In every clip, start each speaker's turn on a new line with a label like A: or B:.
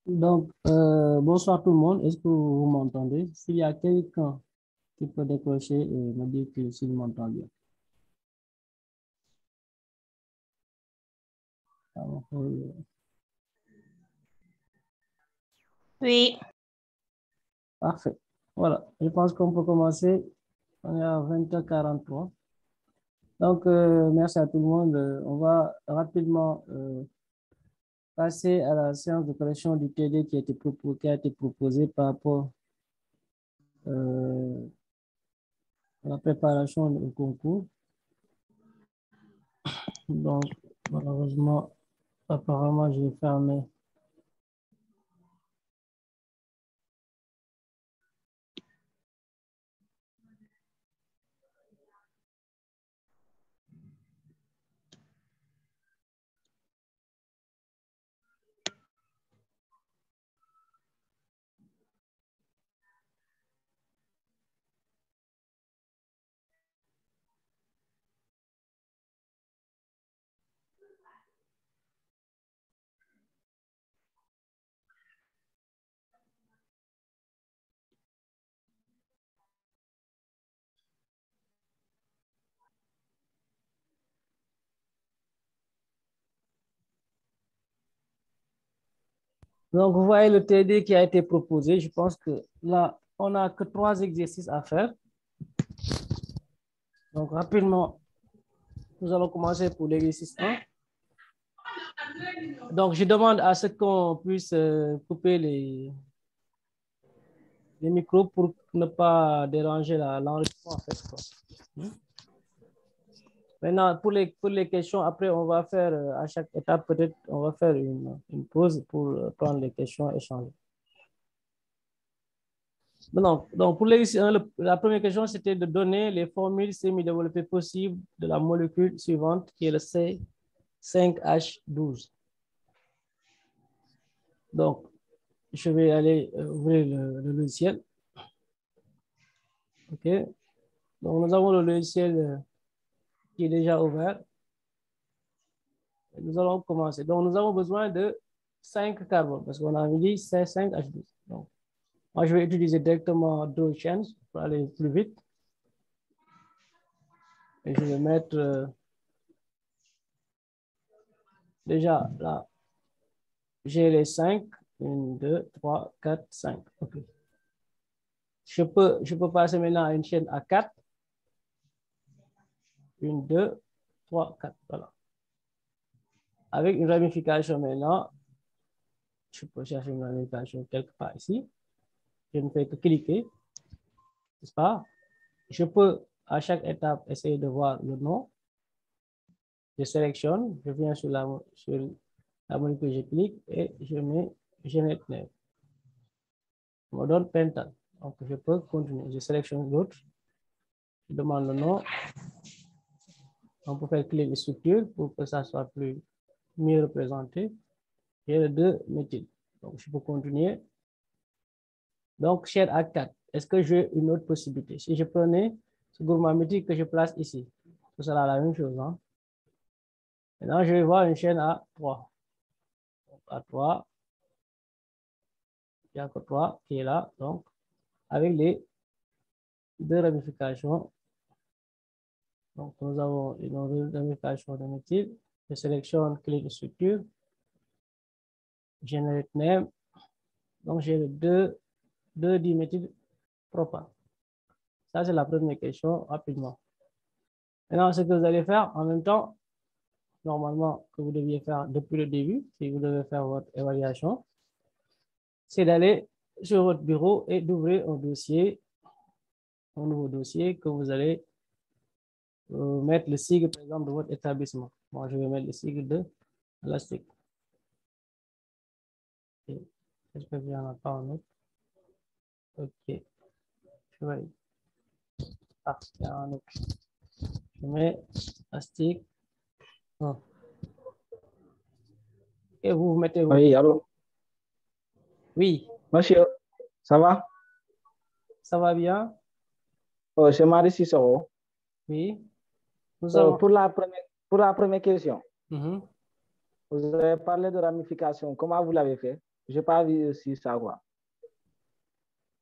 A: Donc, bonsoir tout le monde. Est-ce que vous m'entendez? S'il y a quelqu'un qui peut décrocher et me dire s'il m'entend bien. Alors,
B: Oui.
A: parfait. Voilà, je pense qu'on peut commencer. On est à 20h43. Donc, merci à tout le monde. On va rapidement passer à la séance de correction du TD qui a été proposé par rapport à la préparation au concours. Donc, malheureusement, apparemment, j'ai fermé. Donc, vous voyez le TD qui a été proposé. Je pense que là, on n'a que 3 exercices à faire. Donc, rapidement, nous allons commencer pour l'exercice 1. Donc, je demande à ce qu'on puisse couper les micros pour ne pas déranger l'enregistrement. En fait, Maintenant, pour les questions, après, on va faire à chaque étape, peut-être, on va faire une pause pour prendre les questions échangées. Donc, pour la première question, c'était de donner les formules semi-développées possibles de la molécule suivante, qui est le C5H12. Donc, je vais aller ouvrir le logiciel. OK. Donc, nous avons le logiciel qui est déjà ouvert. Nous allons commencer. Donc, nous avons besoin de 5 carbones, parce qu'on a dit C5H12. Donc, moi, je vais utiliser directement 2 chaînes pour aller plus vite. Et je vais mettre déjà là, j'ai les 5. 1, 2, 3, 4, 5. OK. Je peux passer maintenant à une chaîne à 4. 1, 2, 3, 4. Voilà. Avec une ramification maintenant, je peux chercher une ramification quelque part ici. Je ne fais que cliquer. N'est-ce pas? Je peux à chaque étape essayer de voir le nom. Je sélectionne, je viens sur la molécule, je clique et je mets Génette Name. On me donne pentane. Donc, je peux continuer. Je sélectionne l'autre. Je demande le nom. On peut faire clic de structure pour que ça soit mieux représenté. J'ai le 2-méthyl. Donc, je peux continuer. Donc, chaîne A4. Est-ce que j'ai une autre possibilité? Si je prenais ce groupe méthyl que je place ici, ce sera la même chose. Hein? Maintenant, je vais voir une chaîne A3. Donc, A3. Il n'y a que 3 qui est là. Donc, avec les 2 ramifications. Donc, nous avons une ramification de méthyl. Je sélectionne clic de structure. Generate name. Donc, j'ai le 2-diméthylpropane. Ça, c'est la première question, rapidement. Maintenant, ce que vous allez faire en même temps, normalement, que vous deviez faire depuis le début, si vous devez faire votre évaluation, c'est d'aller sur votre bureau et d'ouvrir un dossier, un nouveau dossier que vous allez mettre le sigle, par exemple, de votre établissement. Moi, je vais mettre le sigle de Elastic. Est-ce que il n'y en a pas un autre? OK. Je vais. Ah, il y a un autre. Je mets Elastic. Oh. Et vous mettez votre...
C: Oui, allô?
A: Oui.
C: Monsieur, ça va?
A: Ça va bien?
C: C'est Marie Cicero.
A: Oui. Nous avons...
C: Pour la première question,
A: Mm-hmm.
C: vous avez parlé de ramification. Comment vous l'avez fait? J'ai pas vu aussi ça, quoi.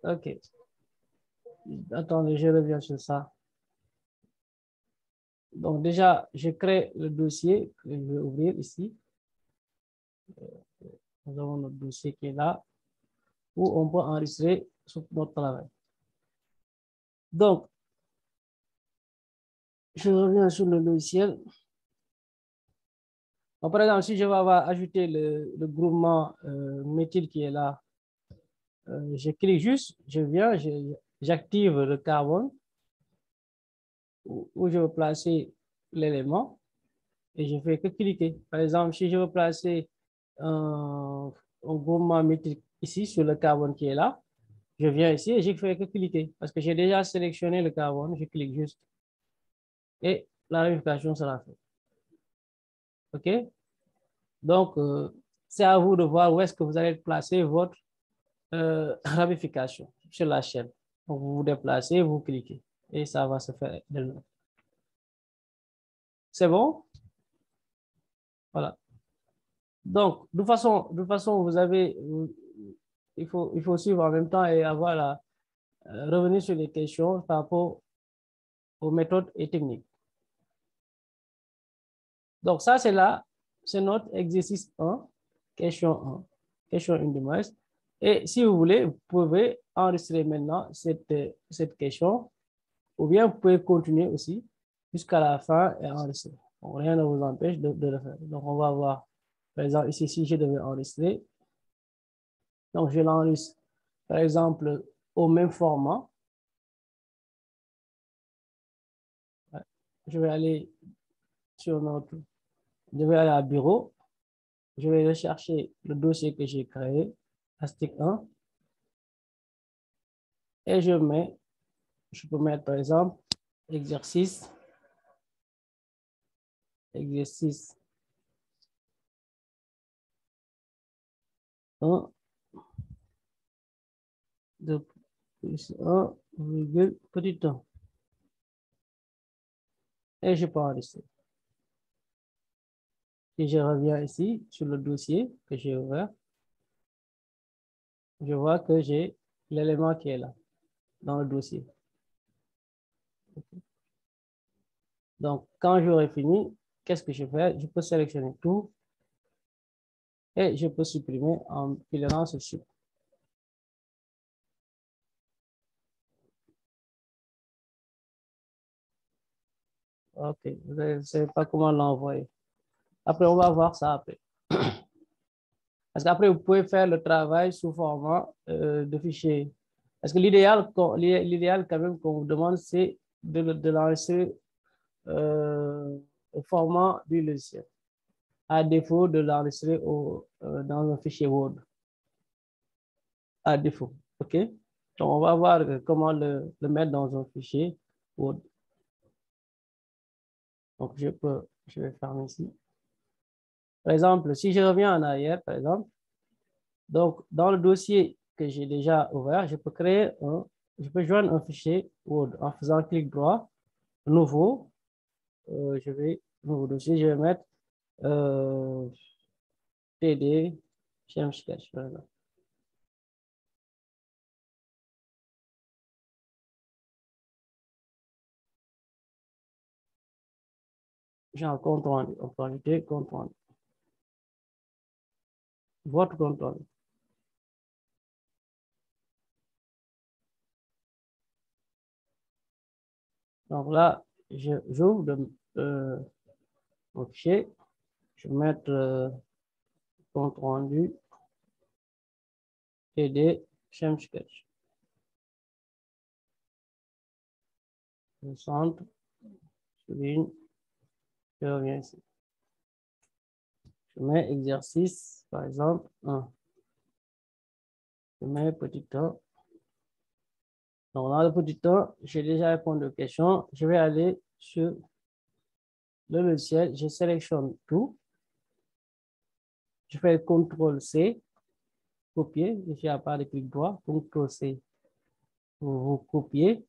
A: OK. Attendez, je reviens sur ça. Donc, déjà, je crée le dossier que je vais ouvrir ici. Nous avons notre dossier qui est là, où on peut enregistrer notre travail. Donc, je reviens sur le logiciel. Donc, par exemple, si je vais avoir ajouté le groupement méthyle qui est là, je clique juste, je viens, j'active le carbone où je veux placer l'élément et je fais que cliquer. Par exemple, si je veux placer un groupement méthyle ici sur le carbone qui est là, je viens ici et je fais que cliquer parce que j'ai déjà sélectionné le carbone, je clique juste et la ramification sera faite. OK? Donc, c'est à vous de voir où est-ce que vous allez placer votre ramification sur la chaîne. Donc, vous vous déplacez, vous cliquez et ça va se faire de même. C'est bon? Voilà. Donc, de toute façon, il faut suivre en même temps et avoir revenir sur les questions par rapport aux méthodes et techniques. Donc, ça, c'est notre exercice 1, question 1, question 1 du moins. Et si vous voulez, vous pouvez enregistrer maintenant cette question, ou bien vous pouvez continuer aussi jusqu'à la fin et enregistrer. Donc, rien ne vous empêche de le faire. Donc, on va voir, par exemple, ici, si je devais enregistrer. Donc, je l'enregistre, par exemple, au même format. Je vais aller je vais aller à bureau. Je vais rechercher le dossier que j'ai créé, ASTIC 1, et je peux mettre par exemple exercice 1 de plus 1, petit 1. Et je peux enregistrer. Et je reviens ici sur le dossier que j'ai ouvert. Je vois que j'ai l'élément qui est là, dans le dossier. Donc, quand j'aurai fini, qu'est-ce que je fais? Je peux sélectionner tout et je peux supprimer en cliquant sur Shift. OK, vous ne savez pas comment l'envoyer. Après, on va voir ça après. Parce qu'après, vous pouvez faire le travail sous format de fichier. Parce que l'idéal quand même qu'on vous demande, c'est de l'enregistrer au format du logiciel, à défaut de l'enregistrer dans un fichier Word. À défaut, OK? Donc, on va voir comment le mettre dans un fichier Word. Donc, je vais fermer ici. Par exemple, si je reviens en arrière, par exemple, donc, dans le dossier que j'ai déjà ouvert, je peux joindre un fichier Word en faisant clic droit, nouveau, nouveau dossier, je vais mettre TD, Sketch, par exemple. J'ai un compte rendu, on peut ajouter compte rendu. Votre compte rendu. Donc là, j'ouvre mon fichier, je vais mettre compte rendu, TD, Sketch. Je centre, souligne, je reviens ici. Je mets exercice, par exemple, 1. Je mets petit 1. Donc, dans le petit 1, j'ai déjà répondu aux questions. Je vais aller sur le logiciel, je sélectionne tout. Je fais CTRL-C, copier, ici à part de clic droit, CTRL-C pour vous copier.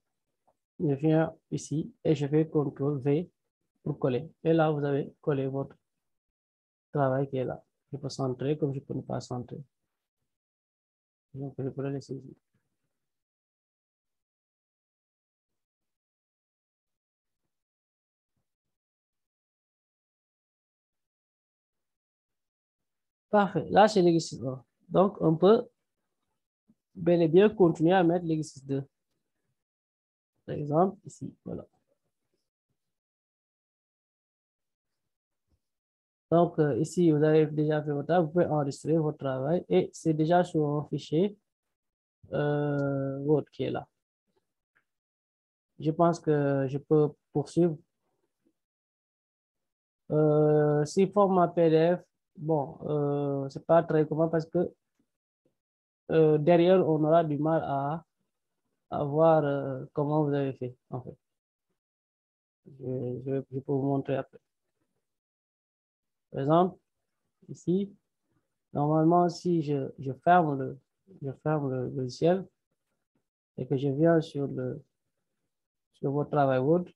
A: Je viens ici et je fais CTRL-V pour coller. Et là, vous avez collé votre travail qui est là. Je peux centrer comme je peux ne pas centrer. Donc, je peux le laisser ici. Parfait. Là, c'est l'exercice 1. Donc, on peut bel et bien continuer à mettre l'exercice 2. Par exemple, ici, voilà. Donc, ici, vous avez déjà fait votre travail, vous pouvez enregistrer votre travail et c'est déjà sur un fichier Word qui est là. Je pense que je peux poursuivre. Si format PDF, bon, c'est pas très commun parce que derrière, on aura du mal à voir comment vous avez fait, en fait. Je peux vous montrer après. Par exemple, ici, normalement, si je ferme le logiciel et que je viens sur votre travail Word,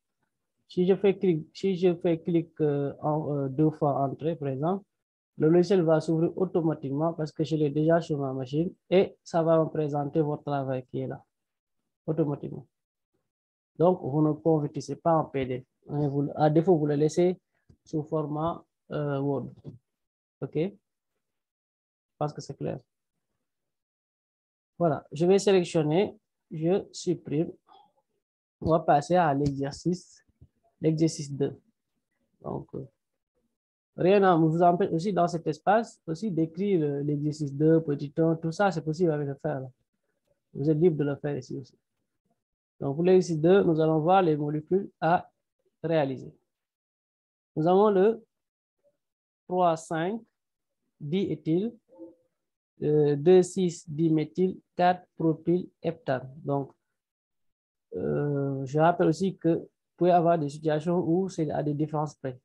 A: si je fais clic deux fois entrée, par exemple, le logiciel va s'ouvrir automatiquement parce que je l'ai déjà sur ma machine et ça va me présenter votre travail qui est là, automatiquement. Donc, vous ne convertissez pas en PDF. À défaut, vous le laissez sous format Word. OK? Je pense que c'est clair. Voilà, je vais sélectionner, je supprime. On va passer à l'exercice 2. Donc, rien ne vous empêche aussi dans cet espace aussi d'écrire l'exercice 2, petit 1, tout ça, c'est possible avec le faire. Là. Vous êtes libre de le faire ici aussi. Donc, pour l'exercice 2, nous allons voir les molécules à réaliser. Nous avons le 3,5 diéthyl, 2,6 diméthyl, 4 propylheptane. Donc, je rappelle aussi que vous pouvez avoir des situations où c'est à des différences près.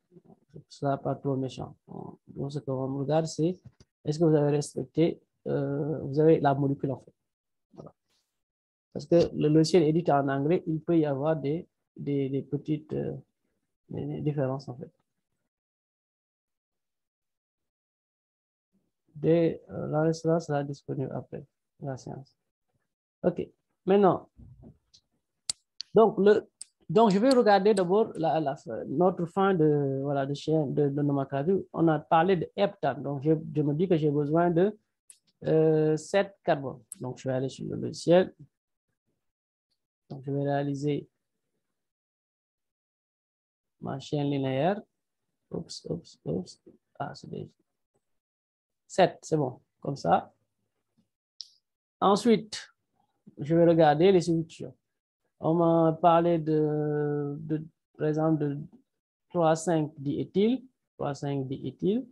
A: Ce n'est pas trop méchant. Donc, ce qu'on regarde, c'est est-ce que vous avez respecté, vous avez la molécule en fait. Voilà. Parce que le logiciel édite en anglais, il peut y avoir des petites des différences en fait. L'enregistrement sera disponible après la séance. OK. Maintenant, donc je vais regarder d'abord notre fin de chaîne de nomenclature. On a parlé de heptane. Donc, je me dis que j'ai besoin de 7 carbones. Donc, je vais aller sur le logiciel. Donc, je vais réaliser ma chaîne linéaire. Oups. Ah, c'est déjà 7, c'est bon. Comme ça. Ensuite, je vais regarder les structures. On m'a parlé par exemple, de 3,5 diéthyl. 3,5 diéthyl.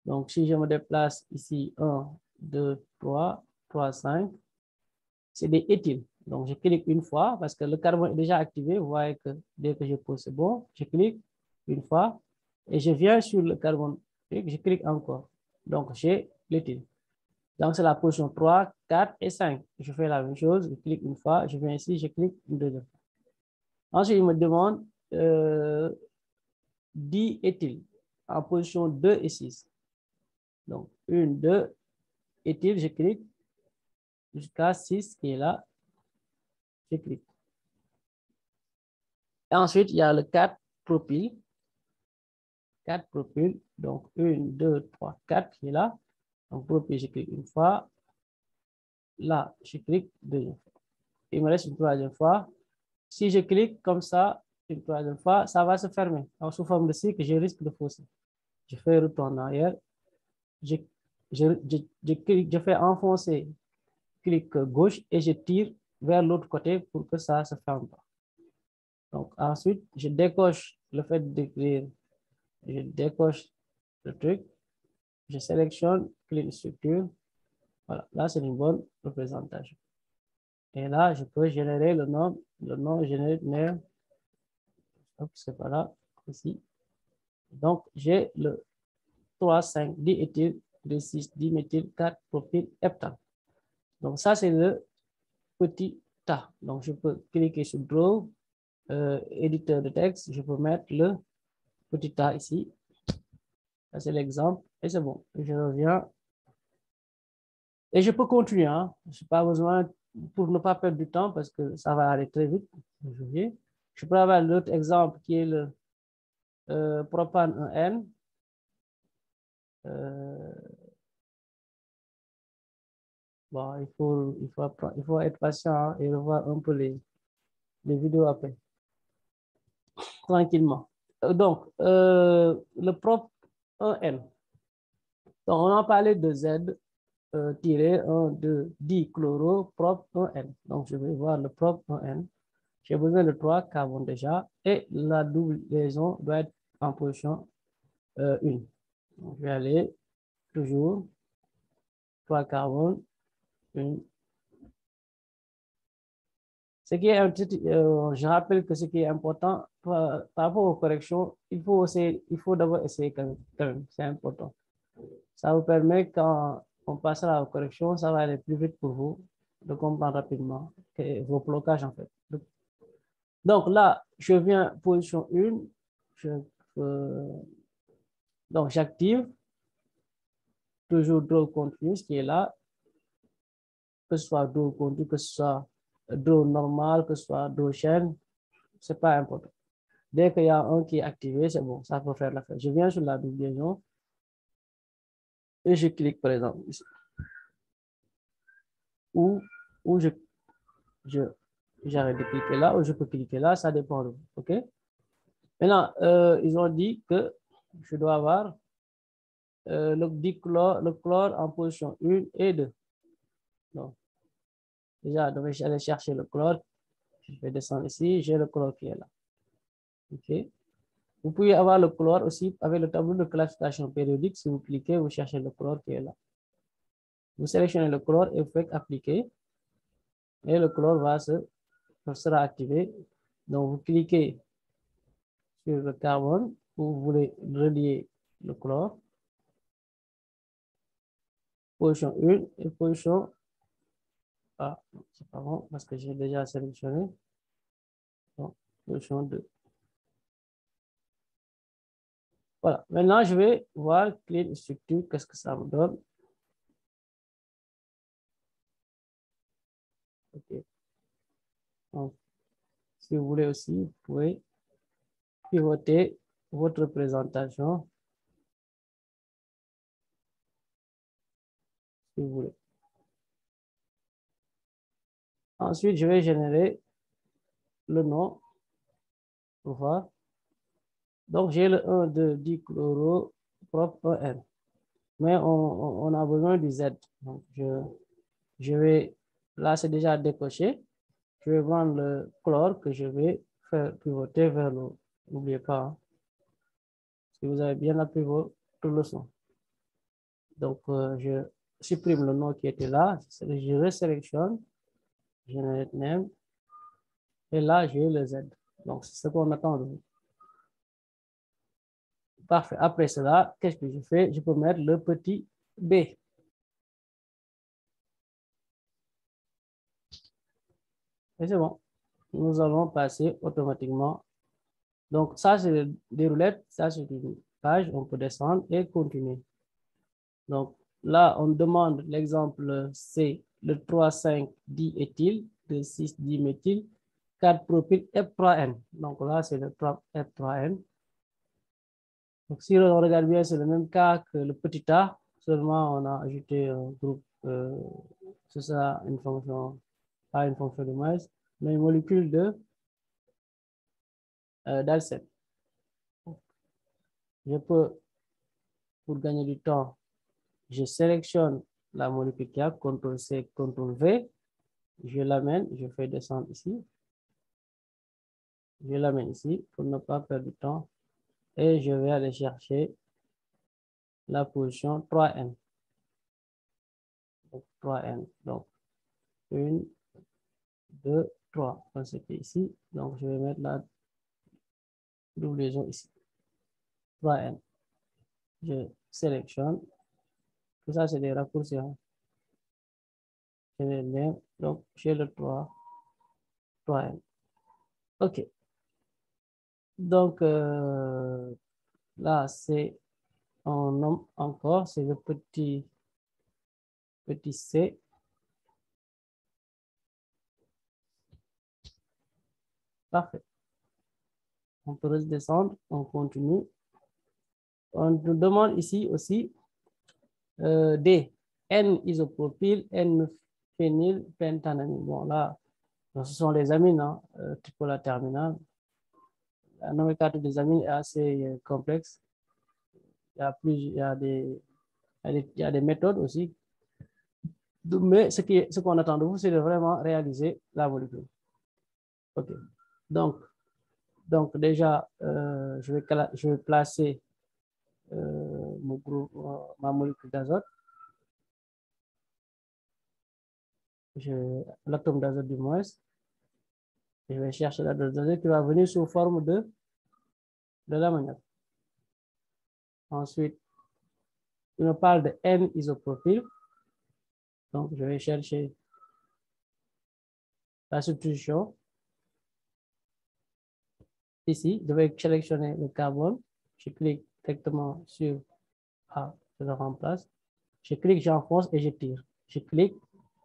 A: Donc, si je me déplace ici, 1, 2, 3, 3, 5, c'est des éthyles. Donc, je clique une fois parce que le carbone est déjà activé. Vous voyez que dès que je pose, c'est bon. Je clique une fois et je viens sur le carbone. Et je clique encore. Donc, j'ai l'éthyle. Donc, c'est la position 3, 4 et 5. Je fais la même chose. Je clique une fois. Je viens ici, je clique une deuxième fois. Ensuite, il me demande diéthyl en position 2 et 6. Donc, 1, 2, éthyl, je clique jusqu'à 6 qui est là. Je clique. Et ensuite, il y a le 4 propyl. 4 propyl. Donc, 1, 2, 3, 4 qui est là. Donc, propyl, je clique une fois. Là, je clique deuxième fois. Il me reste une troisième fois. Si je clique comme ça, une troisième fois, ça va se fermer. Alors, sous forme de cycle, je risque de fausser. Je fais retour en arrière. Je fais enfoncer, clic gauche et je tire vers l'autre côté pour que ça se ferme pas. Donc, ensuite, je décoche le fait d'écrire. Je décoche le truc. Je sélectionne clean structure. Voilà, là, c'est une bonne représentation. Et là, je peux générer le nom générique name. C'est pas là, ici. Donc, j'ai le 3, 5, diéthyl, 2, 6, diméthyl, 4, propylheptane. Donc, ça, c'est le petit tas. Donc, je peux cliquer sur Draw, éditeur de texte. Je peux mettre le petit tas ici. Ça, c'est l'exemple. Et c'est bon. Je reviens Et je peux continuer, hein. Je n'ai pas besoin, pour ne pas perdre du temps, parce que ça va aller très vite. Je peux avoir l'autre exemple qui est le propane 1N. Bon, il faut être patient, hein, et revoir un peu les vidéos après, tranquillement. Donc, le propre 1N. Donc, on a parlé de Z tiré 1, 2, dichloro propre 1N. Donc, je vais voir le propre 1N. J'ai besoin de 3 carbones déjà et la double liaison doit être en position 1. Donc, je vais aller toujours 3 carbones, 1. Ce qui est je rappelle que ce qui est important par rapport aux corrections, il faut d'abord essayer quand même, c'est important. Ça vous permet, quand on passera aux corrections, ça va aller plus vite pour vous de comprendre rapidement vos blocages en fait. Donc là, je viens position 1, donc j'active toujours draw continuous qui est là, que ce soit draw continu, que ce soit draw normal, que ce soit draw chaîne, c'est pas important. Dès qu'il y a un qui est activé, c'est bon, ça peut faire l'affaire. Je viens sur la double liaison et je clique par exemple ici. Ou j'arrête de cliquer là, ou je peux cliquer là, ça dépend de vous. OK? Maintenant, ils ont dit que je dois avoir le chlore en position 1 et 2. Donc, déjà, je vais aller chercher le chlore. Je vais descendre ici, j'ai le chlore qui est là. OK? Vous pouvez avoir le chlore aussi avec le tableau de classification périodique. Si vous cliquez, vous cherchez le chlore qui est là. Vous sélectionnez le chlore et vous faites appliquer. Et le chlore sera activé. Donc, vous cliquez sur le carbone où vous voulez relier le chlore. Position 1 et position... Ah, c'est pas bon parce que j'ai déjà sélectionné. Donc, position 2. Voilà. Maintenant, je vais voir clean structure. Qu'est-ce que ça me donne? OK. Donc, si vous voulez aussi, vous pouvez pivoter votre présentation si vous voulez. Ensuite, je vais générer le nom pour voir. Donc, j'ai le 1, 2, dichloro propre 1N. Mais on a besoin du Z. Donc, je vais, là, c'est déjà décoché. Je vais prendre le chlore que je vais faire pivoter vers le haut. N'oubliez pas, hein, si vous avez bien appris votre leçon. Donc, je supprime le nom qui était là. Je resélectionne. Generate name. Et là, j'ai le Z. Donc, c'est ce qu'on attend de vous. Parfait. Après cela, qu'est-ce que je fais? Je peux mettre le petit B. Et c'est bon. Nous allons passer automatiquement. Donc, ça, c'est des roulettes. Ça, c'est une page. On peut descendre et continuer. Donc, là, on demande l'exemple C, le 3,5-diéthyl, le 6-diméthyl, 4-propyl, F3N. Donc là, c'est le F3N. Donc, si on regarde bien, c'est le même cas que le petit a, seulement on a ajouté un groupe, c'est ça, une fonction, pas une fonction de masse, mais une molécule d'alcène. Je peux, pour gagner du temps, je sélectionne la molécule qui a, CTRL-C, CTRL-V, je l'amène, je fais descendre ici, je l'amène ici pour ne pas perdre du temps et je vais aller chercher la position 3N. Donc 3N, donc 1, 2, 3. C'était ici, donc je vais mettre la double liaison ici. 3N. Je sélectionne. Tout ça, c'est des raccourcis. Hein. Je vais bien. Donc, j'ai le 3N. OK. Donc, là, c'est un nom encore. C'est le petit petit c. Parfait. On peut redescendre, on continue. On nous demande ici aussi D, N-isopropyl, N-phényl, pentanamine. Bon, là, ce sont les amines, hein, pour la terminale. La nomenclature des amines est assez complexe. Il y a des méthodes aussi. Mais ce qu'on attend de vous, c'est de vraiment réaliser la molécule. OK. Donc déjà, je vais placer ma molécule d'azote. L'atome d'azote du moins. Je vais chercher l'atome d'azote qui va venir sous forme de l'ammoniac. Ensuite, il me parle de N-isopropyl. Donc, je vais chercher la substitution. Ici, je vais sélectionner le carbone. Je clique directement sur A, je le remplace. Je clique, j'enfonce et je tire. Je clique,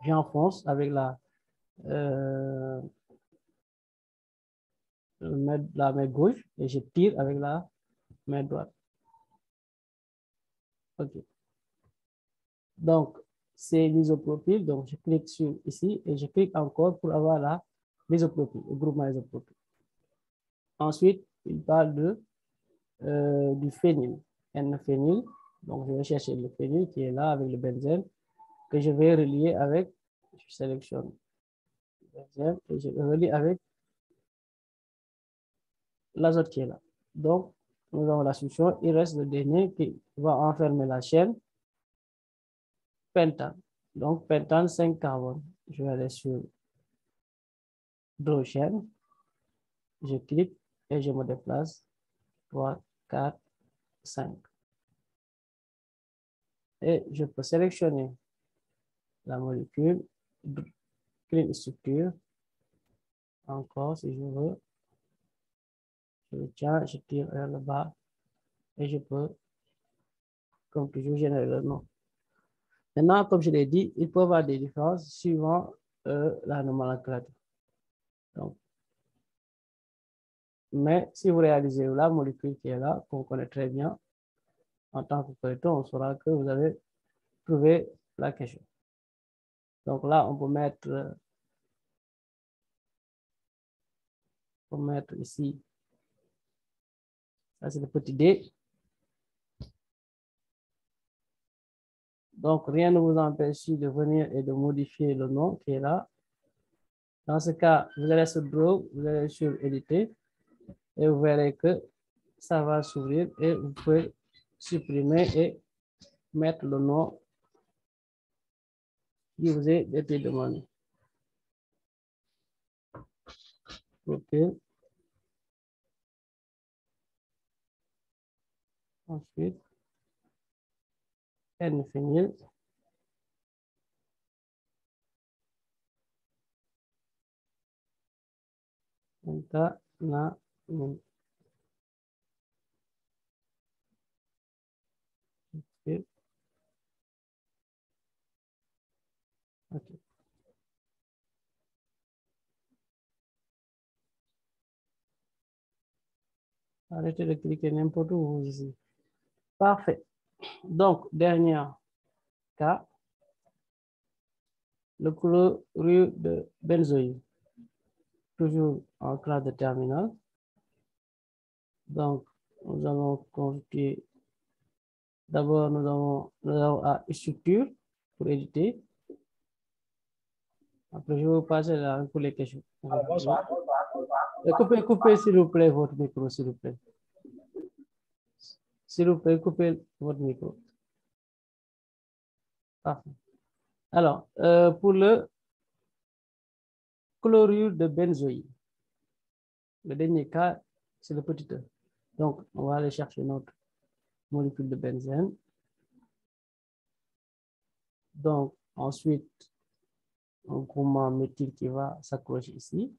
A: j'enfonce avec la main gauche et je tire avec la main droite. OK. Donc, c'est l'isopropyl. Donc, je clique sur ici et je clique encore pour avoir l'isopropyl, le groupement isopropyl. Ensuite, il parle du phényl, N-phényl. Donc, je vais chercher le phényl qui est là avec le benzène que je vais relier avec, je sélectionne le benzène et je relie avec l'azote qui est là. Donc, nous avons la solution. Il reste le dernier qui va enfermer la chaîne pentane. Donc, pentane 5 carbone. Je vais aller sur Draw chaîne. Je clique et je me déplace. 3, 4, 5. Et je peux sélectionner la molécule, créer une structure. Encore, si je veux, je le tiens, je tire vers le bas et je peux, comme toujours, générer le nom. Maintenant, comme je l'ai dit, il peut y avoir des différences suivant la nomenclature. Donc, mais si vous réalisez la molécule qui est là, qu'on connaît très bien, en tant que correcteur, on saura que vous avez trouvé la question. Donc là, on peut mettre ici, ça c'est le petit d. Donc, rien ne vous empêche de venir et de modifier le nom qui est là. Dans ce cas, vous allez sur Draw, vous allez sur Éditer et vous verrez que ça va s'ouvrir et vous pouvez supprimer et mettre le nom qui vous a été demandé. OK. Ensuite, N-phényl. Pentanamine. OK. OK. Arrêtez de cliquer n'importe où ici. Parfait. Donc, dernier cas, le chlorure de benzoïle, toujours en classe de terminale. Donc, nous allons conjuguer. D'abord, nous avons une structure pour éditer. Après, je vais vous passer là pour les questions.
C: Bonsoir.
A: Coupez, s'il vous plaît, votre micro, s'il vous plaît. S'il vous plaît, coupez votre micro. Parfait. Alors, pour le chlorure de benzoïle, le dernier cas, c'est le petit e. Donc, on va aller chercher notre molécule de benzène. Donc, ensuite, un groupement méthyle qui va s'accrocher ici.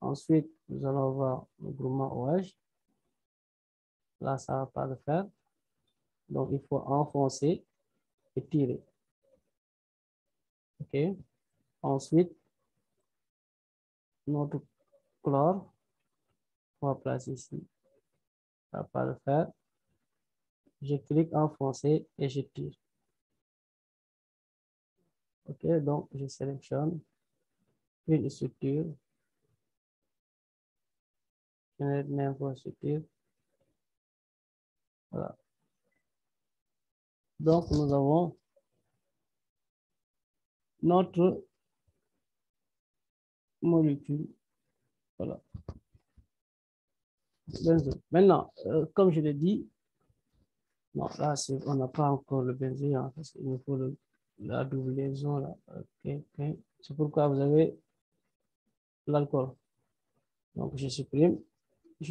A: Ensuite, nous allons voir le groupement OH. Là, ça ne va pas le faire. Donc, il faut enfoncer et tirer. OK. Ensuite, notre chlore, on va placer ici. Ça ne va pas le faire. Je clique enfoncer et je tire. OK. Donc, je sélectionne une structure. Génère n'importe structure. Voilà. Donc, nous avons notre molécule. Voilà. Benzène. Maintenant, comme je l'ai dit, non, là, on n'a pas encore le benzène, hein, parce qu'il nous faut la double-liaison. Là. Okay, okay. C'est pourquoi vous avez l'alcool. Donc, je supprime.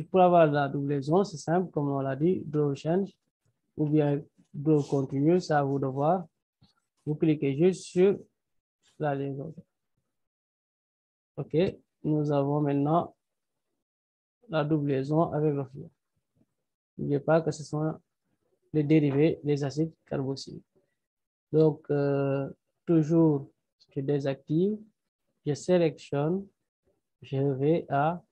A: Pour avoir la double-liaison, c'est simple, comme on l'a dit, draw change, ou bien draw continue, c'est à vous de voir. Vous cliquez juste sur la liaison. OK. Nous avons maintenant la double-liaison avec l'oxygène. N'oubliez pas que ce sont les dérivés des acides carboxyliques. Donc, toujours, je désactive, je sélectionne, je vais à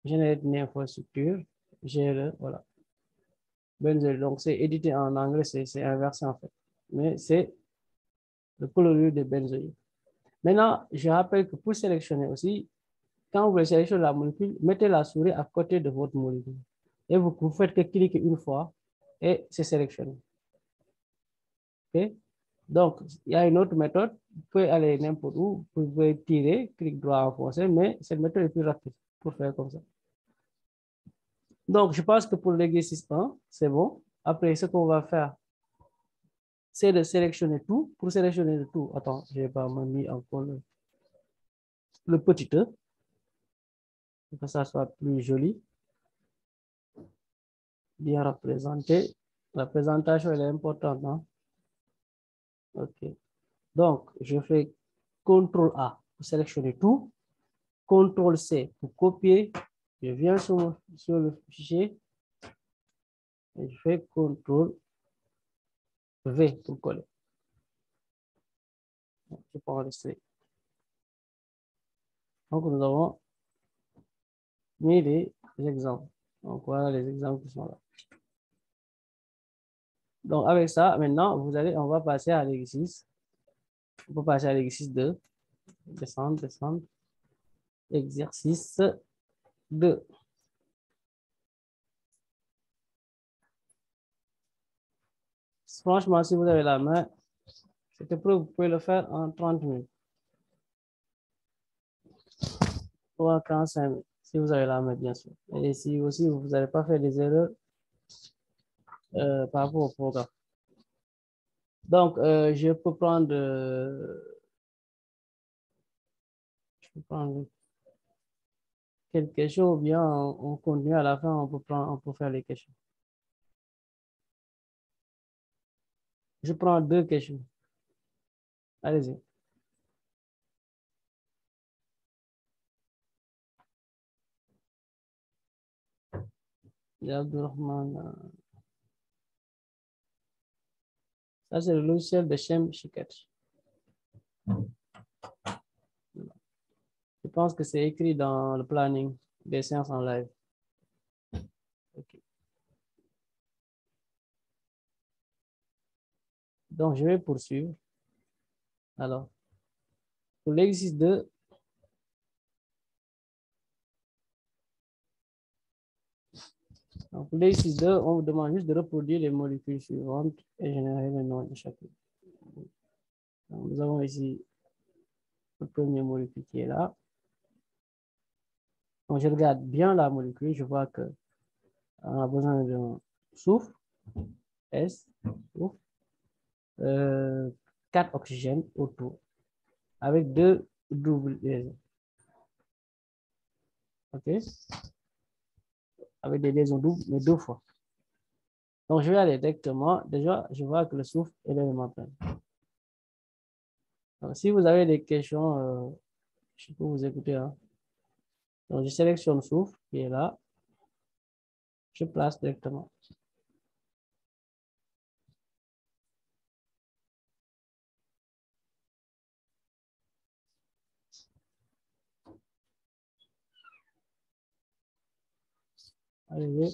A: générer une infrastructure, voilà. Benzène, donc c'est édité en anglais, c'est inversé en fait. Mais c'est le chlorure de benzoïde. Maintenant, je rappelle que pour sélectionner aussi, quand vous sélectionnez la molécule, mettez la souris à côté de votre molécule. Et vous faites que cliquer une fois et c'est sélectionné. OK? Donc, il y a une autre méthode. Vous pouvez aller n'importe où, vous pouvez tirer, clic droit enfoncé, mais cette méthode est plus rapide pour faire comme ça. Donc, je pense que pour l'exercice 1, c'est bon. Après, ce qu'on va faire, c'est de sélectionner tout. Pour sélectionner le tout, attends, je n'ai pas mis encore le petit E, pour que ça soit plus joli, bien représenté. La présentation, elle est importante, hein? OK. Donc, je fais CTRL A pour sélectionner tout. CTRL C pour copier. Je viens sur le fichier et je fais CTRL V pour coller. Je peux enregistrer. Donc, nous avons mis les exemples. Donc, voilà les exemples qui sont là. Donc, avec ça, maintenant, on va passer à l'exercice. On peut passer à l'exercice 2. Descendre, descendre. Exercice 2. Franchement, si vous avez la main, cette épreuve, vous pouvez le faire en 30 minutes. Ou en 45 minutes, si vous avez la main, bien sûr. Et si aussi vous n'allez pas faire des erreurs par rapport au programme. Donc, je peux prendre quelques questions ou bien on continue à la fin, on peut faire les questions. Je prends 2 questions. Allez-y. Ça, c'est le logiciel de Shem Shiket. Je pense que c'est écrit dans le planning des séances en live. Okay. Donc, je vais poursuivre. Alors, pour l'exercice 2, donc pour l'exercice 2, on vous demande juste de reproduire les molécules suivantes et générer le nom de chacune. Donc, nous avons ici le premier molécule qui est là. Donc, je regarde bien la molécule, je vois qu'on a besoin d'un soufre, S, soufre, 4 oxygènes autour, avec 2 doubles liaisons. OK? Avec des liaisons doubles, mais 2 fois. Donc, je vais aller directement. Déjà, je vois que le soufre est l'élément plein. Donc, si vous avez des questions, je peux vous écouter. Hein. Donc, je sélectionne soufre qui est là. Je place directement. Allez.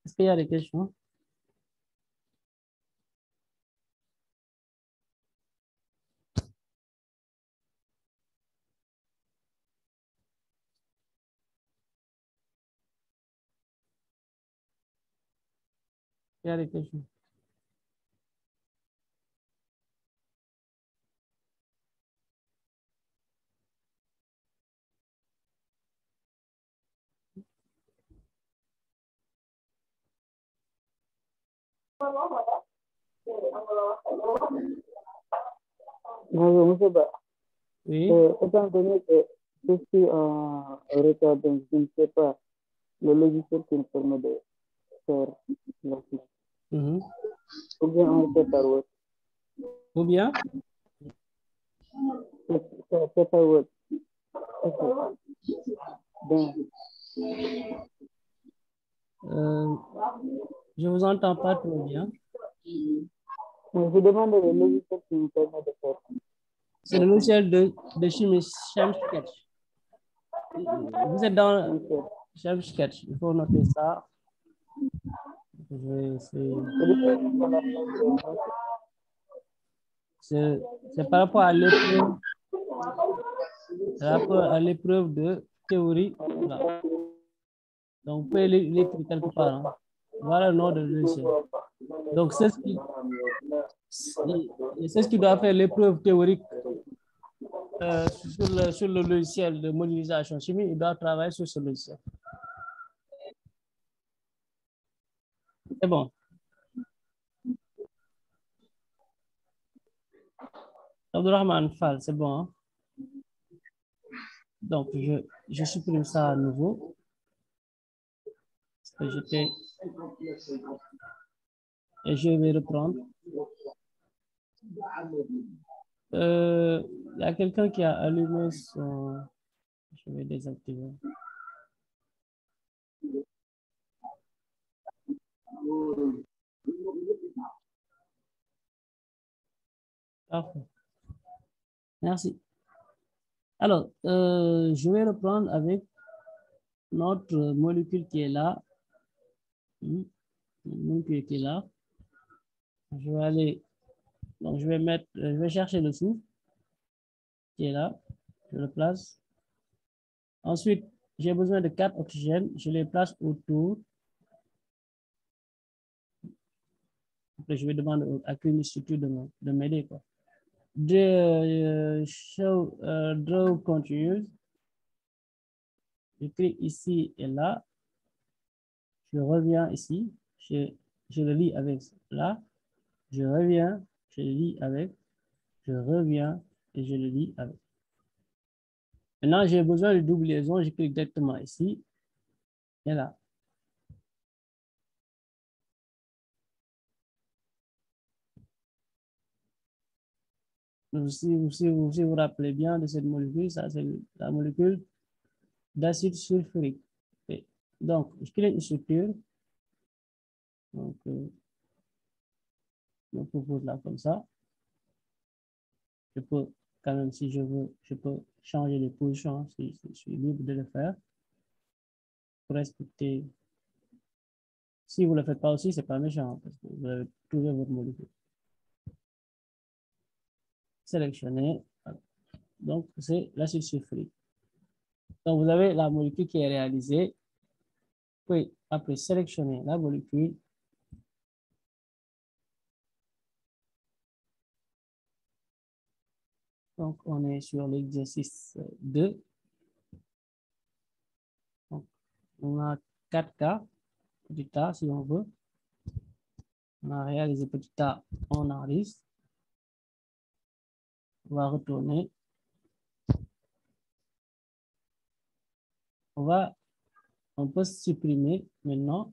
A: Est-ce qu'il y a des questions? Il y a des questions.
C: Bonjour, monsieur Ba.
A: Oui.
C: Étant donné que je suis en retard, donc je ne sais pas le logiciel qui me permet de faire la suite. Ou bien on le fait par Word.
A: Ou bien?
C: C'est par Word. Bien.
A: Je vous entends pas trop bien.
C: Je demande le logiciel qui me permet de faire.
A: C'est le logiciel de chimie ShemSketch. Vous êtes dans ShemSketch. Il faut noter ça. Je vais essayer. C'est par rapport à l'épreuve. Par rapport à l'épreuve de théorie. Là. Donc, vous pouvez l'écrire quelque part. Hein. Voilà le nom de logiciel. Donc, c'est ce qui doit faire l'épreuve théorique sur le logiciel de modélisation chimique. Il doit travailler sur ce logiciel. C'est bon. Abdurrahman Fall, c'est bon. Hein? Donc, je supprime ça à nouveau. Et je vais reprendre. Il y a quelqu'un qui a allumé son... Je vais désactiver. Parfait. Merci. Alors, je vais reprendre avec notre molécule qui est là. Molécule qui est là. Je vais aller... Donc, je vais chercher le soufre qui est là. Je le place. Ensuite, j'ai besoin de 4 oxygènes. Je les place autour. Après, je vais demander à Clinic Institute de m'aider. Draw continuous. Je clique ici et là. Je reviens ici. Je le lis avec là. Je reviens. Je le lis avec. Je reviens et je le lis avec. Maintenant, j'ai besoin de double liaison. Je clique directement ici et là. Si vous vous rappelez bien de cette molécule, ça c'est la molécule d'acide sulfurique. Okay. Donc, je crée une structure. Donc, je propose là comme ça. Je peux, quand même, si je veux, je peux changer de position si je suis libre de le faire. Pour respecter. Si vous ne le faites pas aussi, ce n'est pas méchant parce que vous avez trouvé votre molécule. Sélectionner. Donc, c'est l'acide sulfurique. Donc, vous avez la molécule qui est réalisée. Puis, après sélectionner la molécule, donc, on est sur l'exercice 2. Donc, on a 4 cas, petit a si on veut. On a réalisé petit a, on enregistre. On va retourner. On peut supprimer maintenant.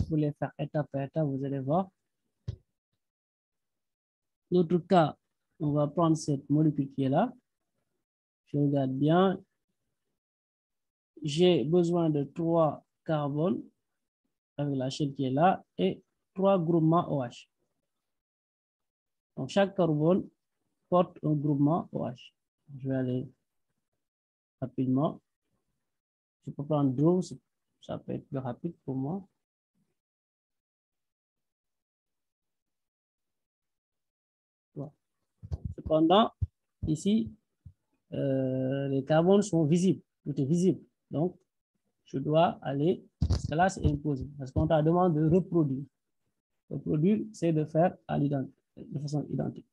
A: Pour les faire étape par étape, vous allez voir. L'autre cas, on va prendre cette molécule qui est là. Je regarde bien. J'ai besoin de 3 carbones avec la chaîne qui est là et 3 groupements OH. Donc, chaque carbone porte un groupement OH. Je vais aller rapidement. Je peux prendre 12, ça peut être plus rapide pour moi. Voilà. Cependant, ici, les carbones sont visibles, tout est visible. Donc, je dois aller, parce que là, c'est imposé, parce qu'on t'a demandé de reproduire. Reproduire, c'est de faire de façon identique.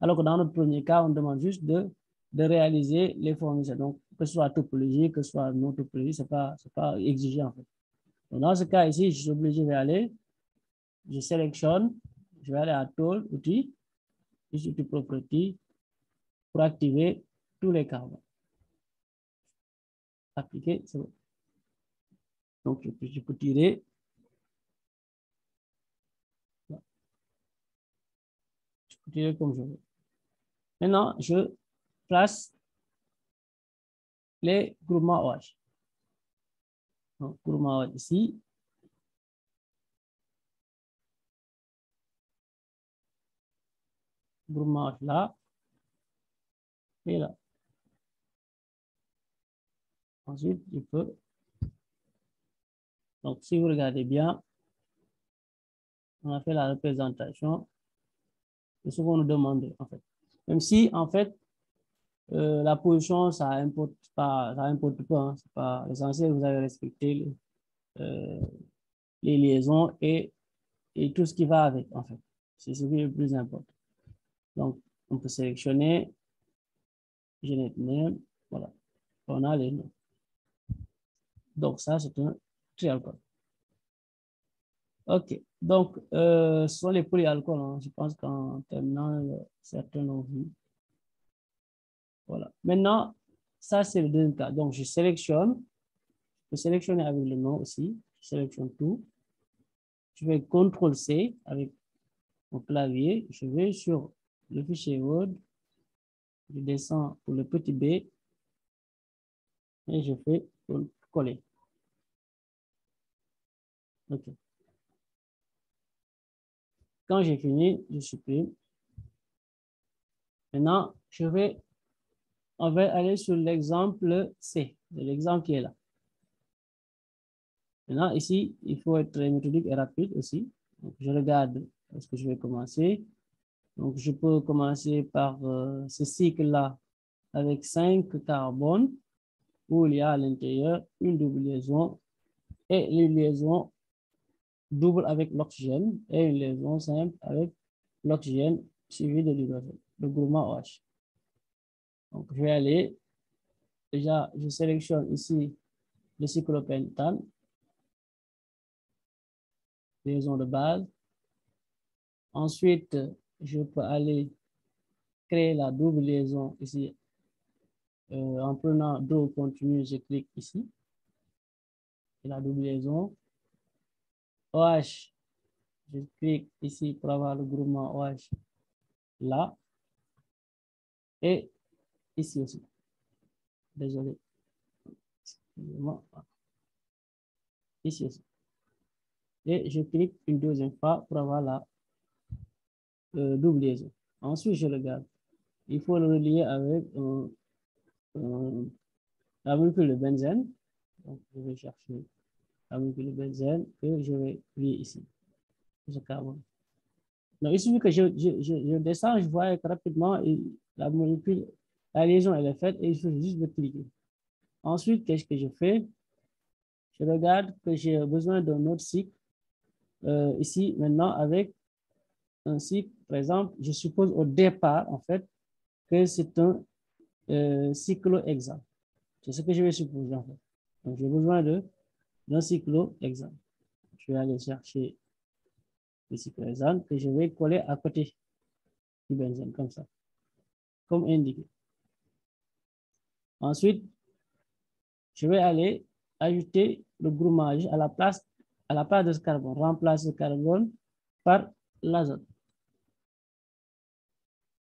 A: Alors que dans notre premier cas, on demande juste de réaliser les formules. Donc, que ce soit topologie, que ce soit non topologie, ce n'est pas exigé en fait. Donc, dans ce cas ici, je suis obligé d'aller, je sélectionne, je vais aller à Tool, outils, ici, outil property, pour activer tous les carbones. Appliquer, c'est bon. Donc, je peux tirer. Je peux tirer comme je veux. Maintenant, je place les groupements OH. Donc, groupement OH ici. Groupement OH là. Et là. Ensuite, je peux. Donc, si vous regardez bien, on a fait la représentation de ce qu'on nous demandait, en fait. Même si, en fait, la position, ça importe pas, hein, c'est pas l'essentiel, vous avez respecté les liaisons et tout ce qui va avec, en fait. C'est ce qui est le plus important. Donc, on peut sélectionner Genet Name, voilà. On a les noms. Donc, ça, c'est un trialcool. OK. Donc, ce sont les polyalcools. Hein. Je pense qu'en terminant, certains l'ont vu. Voilà. Maintenant, ça, c'est le deuxième cas. Donc, je sélectionne. Je peux sélectionner avec le nom aussi. Je sélectionne tout. Je fais CTRL-C avec mon clavier. Je vais sur le fichier Word. Je descends pour le petit b. Et je fais coller. OK. Quand j'ai fini, je supprime. Maintenant, on va aller sur l'exemple C, l'exemple qui est là. Maintenant, ici, il faut être méthodique et rapide aussi. Donc, je regarde est-ce que je vais commencer. Donc, je peux commencer par ce cycle-là avec 5 carbones où il y a à l'intérieur une double liaison et une liaison double avec l'oxygène et une liaison simple avec l'oxygène suivi de l'hydrogène, le groupement OH. Donc, je vais aller, déjà, je sélectionne ici le cyclopentane, liaison de base. Ensuite, je peux aller créer la double liaison ici. En prenant Draw continue, je clique ici. Et la double liaison. OH, je clique ici pour avoir le groupement OH là. Et ici aussi. Désolé. Ici aussi. Et je clique une deuxième fois pour avoir la double liaison. Ensuite, je regarde. Il faut le relier avec la molécule de benzène. Donc, je vais chercher la molécule de benzène et je vais lier ici. Ce carbone. Donc, il suffit que je descends, je vois rapidement la molécule, la liaison elle est faite et il faut juste de cliquer. Ensuite, qu'est-ce que je fais? Je regarde que j'ai besoin d'un autre cycle. Ici, maintenant, avec un cycle, par exemple, je suppose au départ, en fait, que c'est un cyclohexane. C'est ce que je vais supposer, en fait. Donc, j'ai besoin d'un cyclohexane. Je vais aller chercher le cyclohexane que je vais coller à côté du benzène, comme ça, comme indiqué. Ensuite, je vais aller ajouter le groupage à la place de ce carbone, remplacer le carbone par l'azote.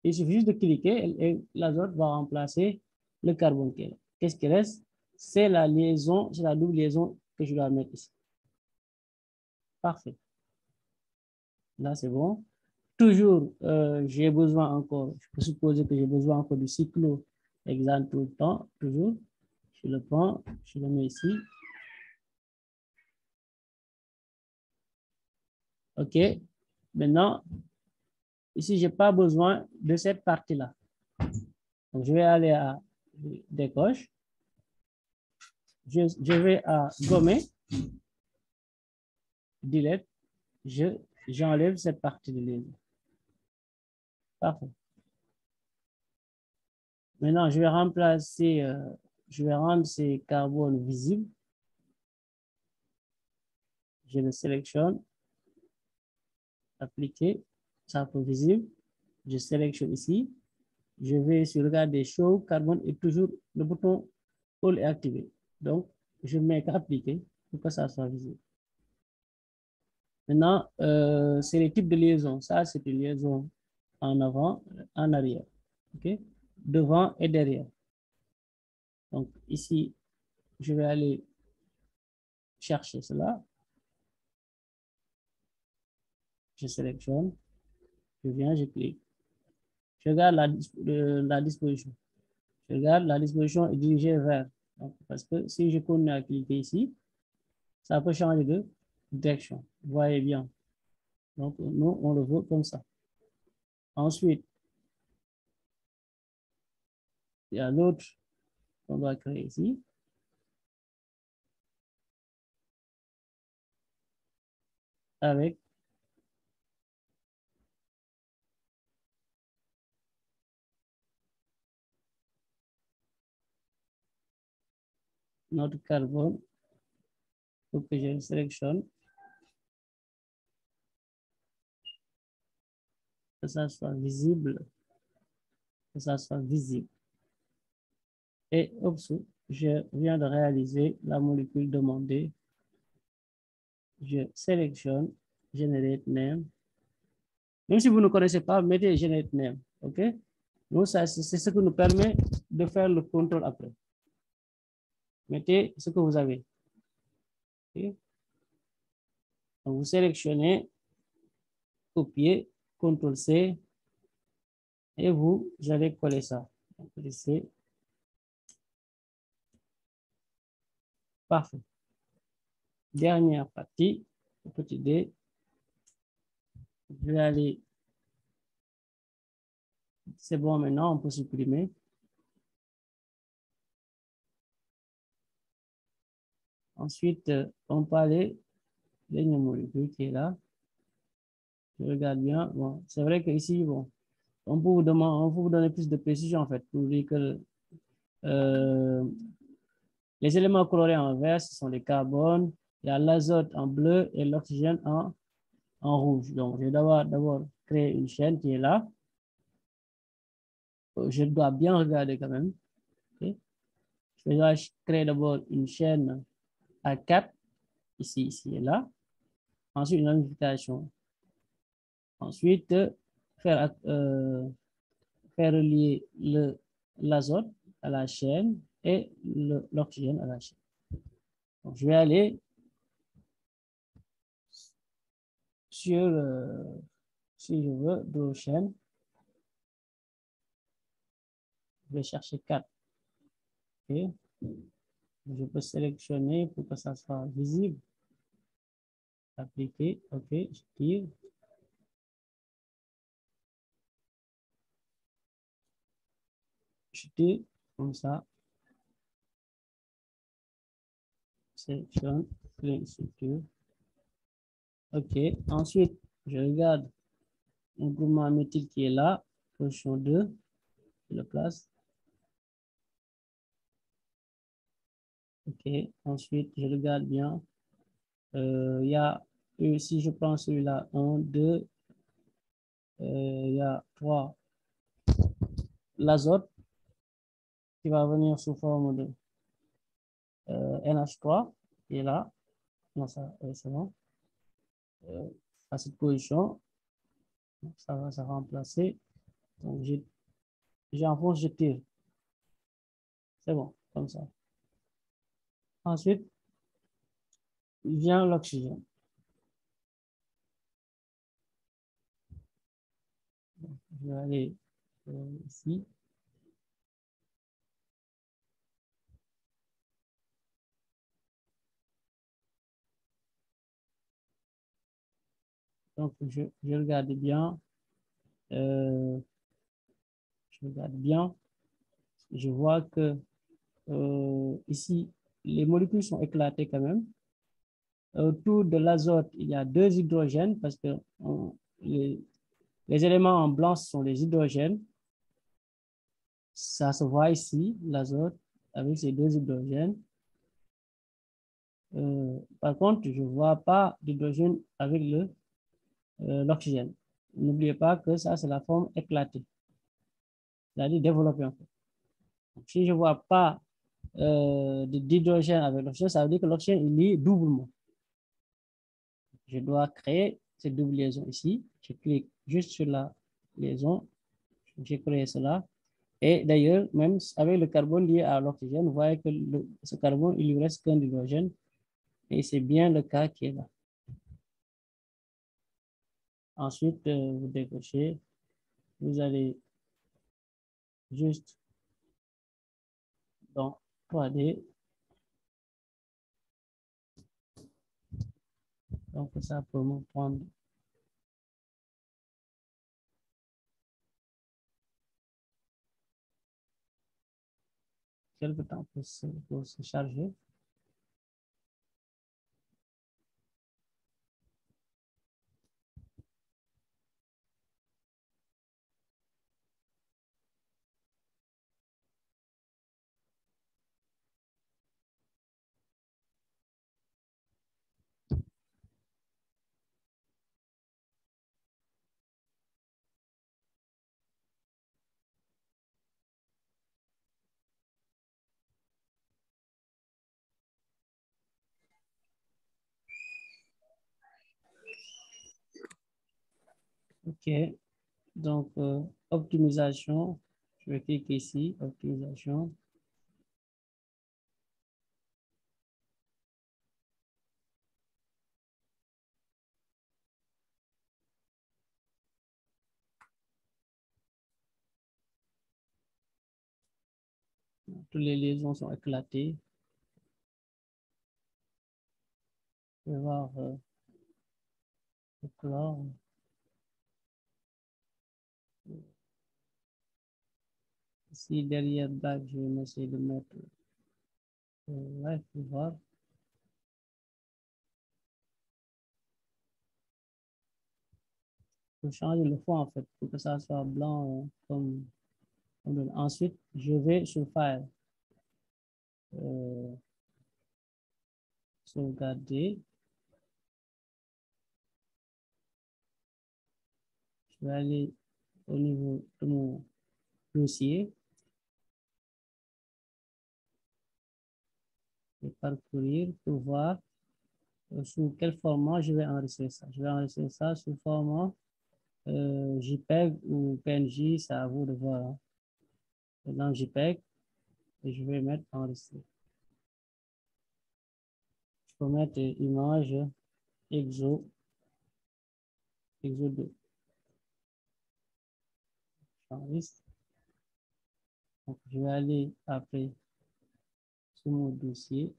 A: Il suffit juste de cliquer et l'azote va remplacer le carbone qui est là. Qu'est-ce qui reste? C'est la liaison, c'est la double liaison que je dois mettre ici. Parfait. Là, c'est bon. Toujours, j'ai besoin encore, je peux supposer que j'ai besoin encore du cyclohexane tout le temps, toujours. Je le prends, je le mets ici. OK. Maintenant, ici, je n'ai pas besoin de cette partie-là. Donc, je vais aller à décoche. Je vais à gommer. Delete. J'enlève cette partie de liaison. Parfait. Maintenant, je vais remplacer, je vais rendre ces carbones visibles. Je le sélectionne. Appliquer. Ça peut visible. Je sélectionne ici. Je vais sur regarder Show Carbone et toujours le bouton All est activé. Donc, je mets qu'appliquer pour que ça soit visible. Maintenant, c'est les types de liaison. Ça, c'est une liaison en avant, en arrière. OK? Devant et derrière. Donc, ici, je vais aller chercher cela. Je sélectionne. Je viens, je clique. Je regarde la disposition. Je regarde la disposition est dirigée vers. Donc, parce que si je continue à cliquer ici, ça peut changer de direction. Vous voyez bien. Donc, nous, on le veut comme ça. Ensuite, il y a l'autre qu'on doit créer ici. Avec notre carbone. Il faut que je le sélectionne. Que ça soit visible. Que ça soit visible. Et au-dessous, je viens de réaliser la molécule demandée. Je sélectionne Generate Name. Même si vous ne connaissez pas, mettez Generate Name. OK? Donc, c'est ce qui nous permet de faire le contrôle après. Mettez ce que vous avez. Okay? Donc, vous sélectionnez, copier, CTRL-C, et vous allez coller ça. CTRL-C. Parfait. Dernière partie, petit D. Je vais aller. C'est bon maintenant, on peut supprimer. Ensuite, on peut aller, dernière molécule qui est là. Je regarde bien. Bon, c'est vrai qu'ici, bon, on peut vous donner plus de précision en fait, pour dire que les éléments colorés en vert, ce sont les carbones, il y a l'azote en bleu et l'oxygène en rouge. Donc, je vais d'abord créer une chaîne qui est là. Je dois bien regarder quand même. Okay. Je vais créer d'abord une chaîne à 4, ici et là. Ensuite, une ramification. Ensuite, faire relier l'azote à la chaîne et l'oxygène à la chaîne. Donc, je vais aller sur, si je veux, deux chaînes. Je vais chercher 4. Okay. Je peux sélectionner pour que ça soit visible. Appliquer. OK. Je tire. Je tire comme ça. Sélectionne. Clean structure. OK. Ensuite, je regarde un groupement méthyle qui est là. Position 2. Je le place. OK. Ensuite, je regarde bien. Il y a, si je prends celui-là, 1, 2, il y a 3. L'azote qui va venir sous forme de NH3 qui est là. Non, ça, c'est bon. À cette position, ça va se remplacer. Donc, j'enfonce, je tire. C'est bon, comme ça. Ensuite, vient l'oxygène. Je vais aller ici. Donc, je regarde bien. Je regarde bien. Je vois que ici, les molécules sont éclatées quand même. Autour de l'azote, il y a 2 hydrogènes parce que les éléments en blanc sont les hydrogènes. Ça se voit ici, l'azote avec ces 2 hydrogènes. Par contre, je ne vois pas d'hydrogène avec l'oxygène. N'oubliez pas que ça, c'est la forme éclatée, c'est-à-dire développée en fait. Donc, si je ne vois pas d'hydrogène avec l'oxygène, ça veut dire que l'oxygène il lie doublement. Je dois créer cette double liaison ici. Je clique juste sur la liaison. J'ai créé cela. Et d'ailleurs, même avec le carbone lié à l'oxygène, vous voyez que ce carbone, il lui reste qu'un hydrogène. Et c'est bien le cas qui est là. Ensuite, vous décrochez. Vous allez juste dans 3D. Donc, ça peut me prendre quelque temps pour se charger. OK. Donc, optimisation. Je vais cliquer ici, optimisation. Toutes les liaisons sont éclatées. Je vais voir le chlore. Ici, derrière black, je vais essayer de mettre là, il faut voir. Il faut changer le fond en fait pour que ça soit blanc comme ensuite, je vais sur File, sauvegarder. Je vais aller au niveau de mon dossier. Je vais parcourir pour voir sous quel format je vais enregistrer ça. Je vais enregistrer ça sous format JPEG ou PNG, c'est à vous de voir. Dans JPEG, et je vais mettre enregistrer. Je peux mettre image EXO 2. J'enregistre. Donc, je vais aller après sur mon dossier.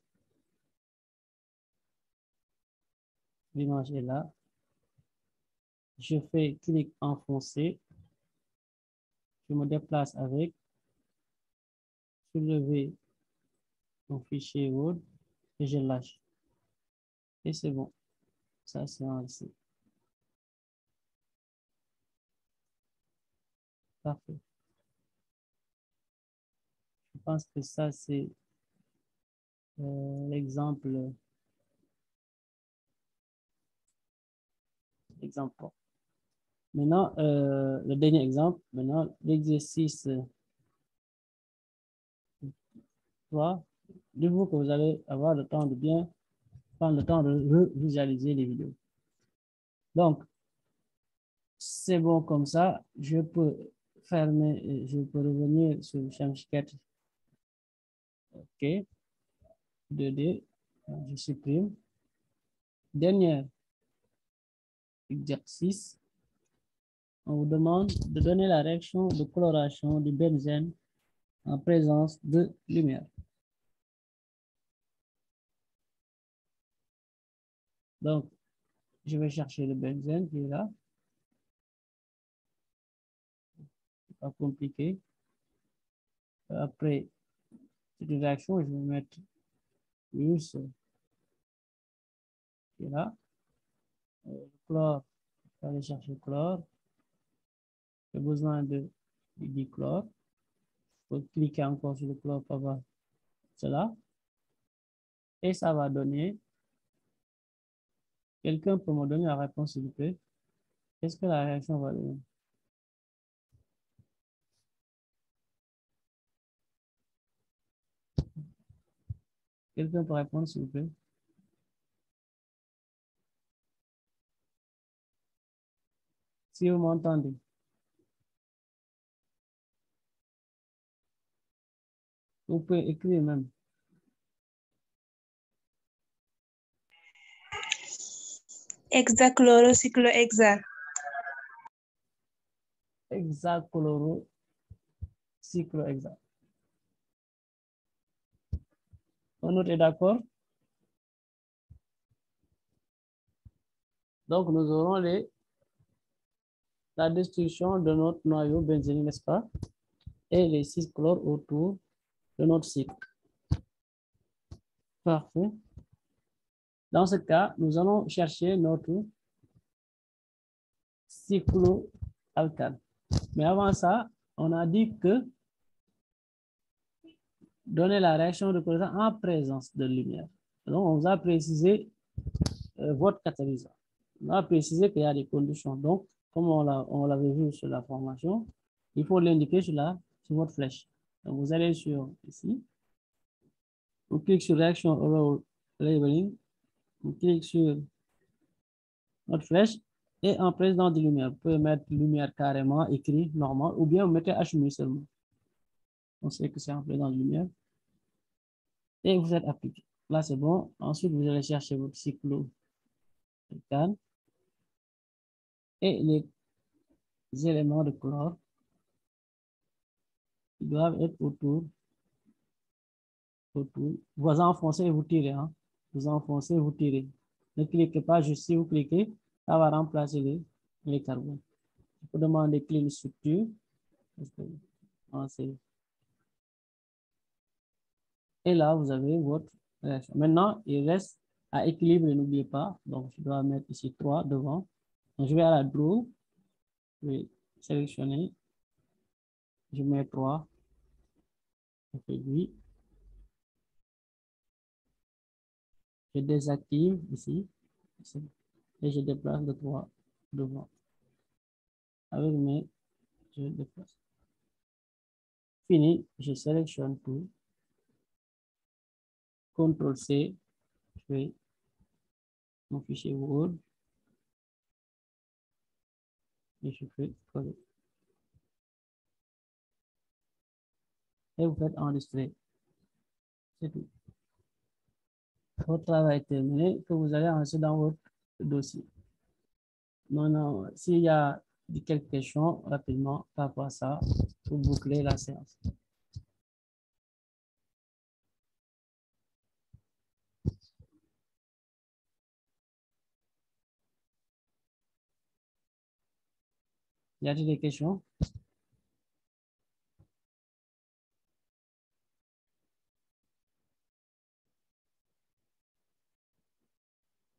A: L'image est là. Je fais clic enfoncé. Je me déplace avec. Soulever mon fichier Word et je lâche. Et c'est bon. Ça, c'est enregistré. Parfait. Je pense que ça, c'est l'exemple. Maintenant, le dernier exemple. Maintenant, l'exercice 3. Dites-vous que vous allez avoir le temps de bien prendre le temps de visualiser les vidéos. Donc, c'est bon comme ça. Je peux fermer, je peux revenir sur le Shamshikat. OK. 2D, je supprime. Dernier exercice, on vous demande de donner la réaction de coloration du benzène en présence de lumière. Donc, je vais chercher le benzène qui est là. Pas compliqué. Après cette réaction, je vais mettre juste qui est là. Le chlore, je vais aller chercher le chlore. J'ai besoin de dichlore. Il faut cliquer encore sur le chlore pour voir cela. Et ça va donner. Quelqu'un peut me donner la réponse, s'il vous plaît? Qu'est-ce que la réaction va donner? Quelqu'un peut répondre, s'il vous plaît? Si vous m'entendez. Vous pouvez écrire même.
B: Hexachlorocyclohexane.
A: Hexachlorocyclohexane. On est d'accord? Donc, nous aurons la destruction de notre noyau benzénique, n'est-ce pas? Et les 6 chlores autour de notre cycle. Parfait. Dans ce cas, nous allons chercher notre cycloalcane. Mais avant ça, on a dit que donner la réaction de coloration en présence de lumière. Donc, on vous a précisé votre catalyseur. On a précisé qu'il y a des conditions. Donc, comme on l'avait vu sur la formation, il faut l'indiquer sur votre flèche. Donc, vous allez sur ici. Vous cliquez sur Reaction Oral Labeling. Vous cliquez sur notre flèche et en présence de lumière. Vous pouvez mettre lumière carrément écrit normal ou bien vous mettez HMI seulement. On sait que c'est en présence de lumière. Et vous êtes appliqué. Là, c'est bon. Ensuite, vous allez chercher votre cycloalcane et les éléments de chlore qui doivent être autour. Vous enfoncez et vous tirez. Hein? Vous enfoncez et vous tirez. Ne cliquez pas juste si vous cliquez, ça va remplacer les carbones. Il faut demander clean structure. Et là, vous avez votre réaction. Maintenant, il reste à équilibre, n'oubliez pas. Donc, je dois mettre ici 3 devant. Donc, je vais à la draw. Je vais sélectionner. Je mets 3. Je fais 8. Je désactive ici. Et je déplace le 3 devant. Avec mes, je déplace. Fini, je sélectionne tout. CTRL-C, je fais mon fichier Word. Et je fais coller. Et vous faites enregistrer. C'est tout. Votre travail est terminé, que vous allez enregistrer dans votre dossier. Maintenant, s'il y a quelques questions rapidement par rapport à ça, pour boucler la séance. Y a-t-il des questions?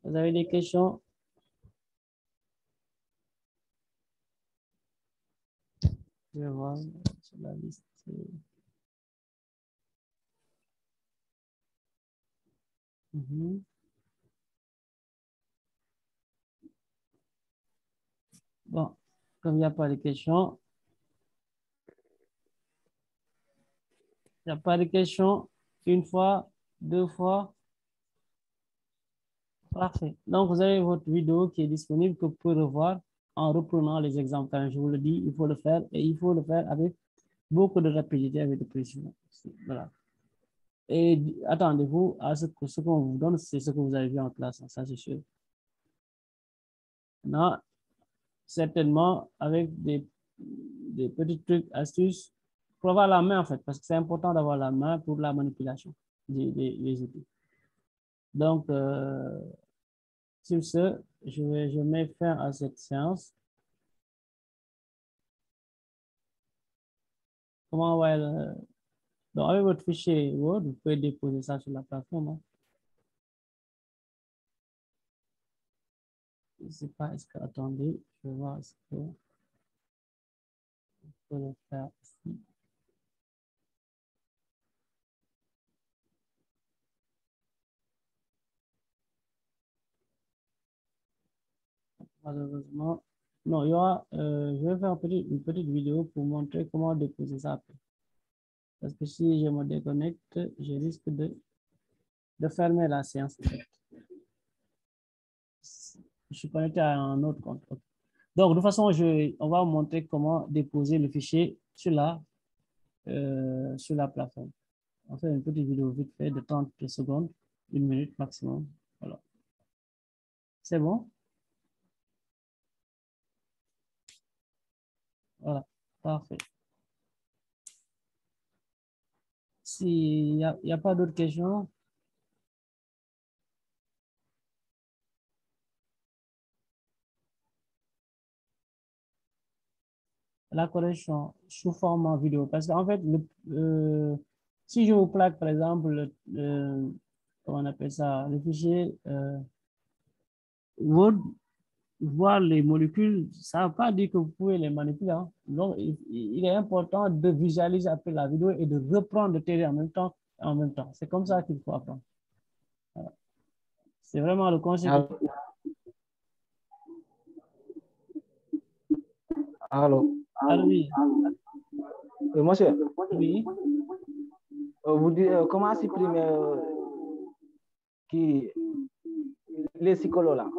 A: Vous avez des questions? Je vais voir sur la liste. Bon, comme il n'y a pas de questions, il n'y a pas de questions, une fois, 2 fois. Parfait. Donc, vous avez votre vidéo qui est disponible que vous pouvez revoir en reprenant les exemples. Quand je vous le dis, il faut le faire et il faut le faire avec beaucoup de rapidité, avec de précision. Voilà. Et attendez-vous à ce qu'on vous donne, c'est ce que vous avez vu en classe, ça c'est sûr. Maintenant, certainement avec des petits trucs, astuces, pour avoir la main en fait, parce que c'est important d'avoir la main pour la manipulation des outils. Donc, sur ce, je mets fin à cette séance. Comment va donc, avec votre fichier Word, vous pouvez déposer ça sur la plateforme. Hein. Je ne sais pas, est-ce que, attendez, je vais voir ce que je peux le faire ici. Malheureusement, non, il y aura, je vais faire une petite vidéo pour montrer comment déposer ça après. Parce que si je me déconnecte, je risque de fermer la séance. Je suis connecté à un autre compte. Donc, de toute façon, on va vous montrer comment déposer le fichier sur la plateforme. On fait une petite vidéo vite fait de 30 secondes, 1 minute maximum. Voilà. C'est bon? Voilà, parfait. S'il n'y a pas d'autres questions, la correction sous format vidéo. Parce qu'en fait, si je vous plaque, par exemple, comment on appelle ça, le fichier Word, voir les molécules, ça ne veut pas dire que vous pouvez les manipuler. Hein. Donc, il est important de visualiser après la vidéo et de reprendre le télé en même temps. C'est comme ça qu'il faut apprendre. Voilà. C'est vraiment le conseil.
C: Allô.
A: Allô, oui.
C: Monsieur.
A: Oui.
C: Vous dites comment supprimer les cyclos là?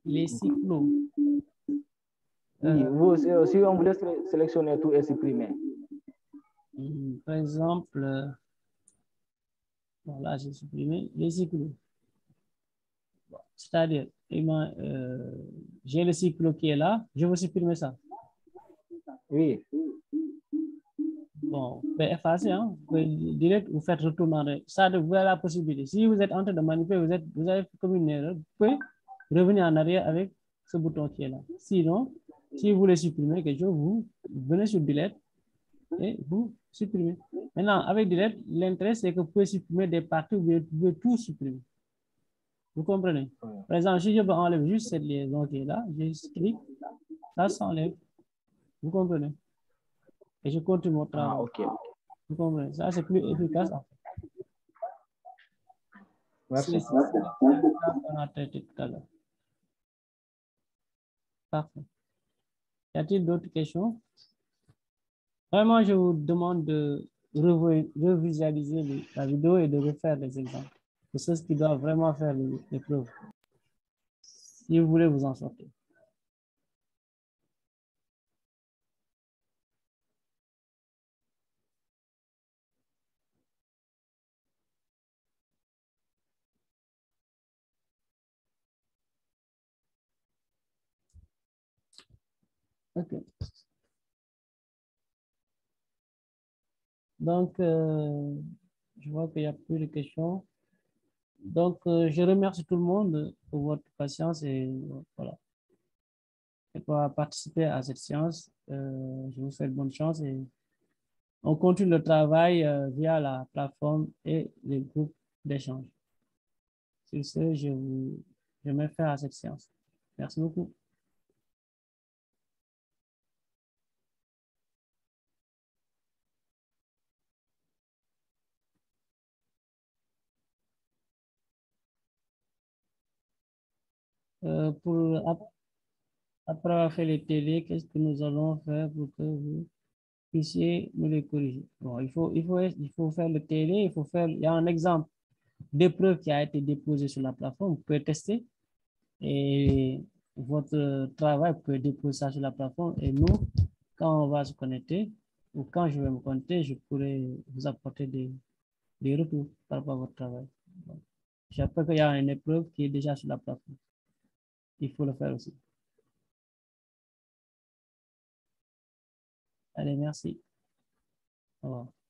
A: Les cyclos.
C: Oui, si on voulait sélectionner tout et supprimer.
A: Par exemple, bon, là, j'ai supprimé les cyclos. Bon, c'est-à-dire, j'ai le cyclo qui est là, je veux supprimer ça.
C: Oui.
A: Bon, vous pouvez effacer, hein? Vous pouvez direct, vous faites retourner. Ça, vous avez la possibilité. Si vous êtes en train de manipuler, vous avez comme une erreur, vous pouvez revenir en arrière avec ce bouton qui est là. Sinon, si vous voulez supprimer quelque chose, vous venez sur Delete et vous supprimez. Maintenant, avec Delete, l'intérêt, c'est que vous pouvez supprimer des parties, vous pouvez tout supprimer. Vous comprenez? Par exemple, si je veux enlever juste cette liaison qui est là, je clique, ça s'enlève. Vous comprenez? Et je continue mon travail.
C: Ah, ok.
A: Vous comprenez? Ça, c'est plus efficace. En fait.
C: Merci.
A: C'est ça qu'on a traité tout à l'heure. Parfait. Y a-t-il d'autres questions? Vraiment, je vous demande de revisualiser la vidéo et de refaire les exemples. C'est ce qui doit vraiment faire l'épreuve. Si vous voulez vous en sortir. OK. Donc, je vois qu'il n'y a plus de questions. Donc, je remercie tout le monde pour votre patience et voilà. Et pour participer à cette séance. Je vous souhaite bonne chance et on continue le travail via la plateforme et les groupes d'échange. Sur ce, je mets fin à cette séance. Merci beaucoup. Après avoir fait les télés, qu'est-ce que nous allons faire pour que vous puissiez nous les corriger? Bon, il faut faire le télé, il y a un exemple d'épreuve qui a été déposé sur la plateforme, vous pouvez tester et votre travail, vous pouvez déposer ça sur la plateforme et nous, quand on va se connecter ou quand je vais me connecter, je pourrai vous apporter des retours par rapport à votre travail. J'espère qu'il y a une épreuve qui est déjà sur la plateforme. Il faut le faire aussi. Allez, merci. Au revoir.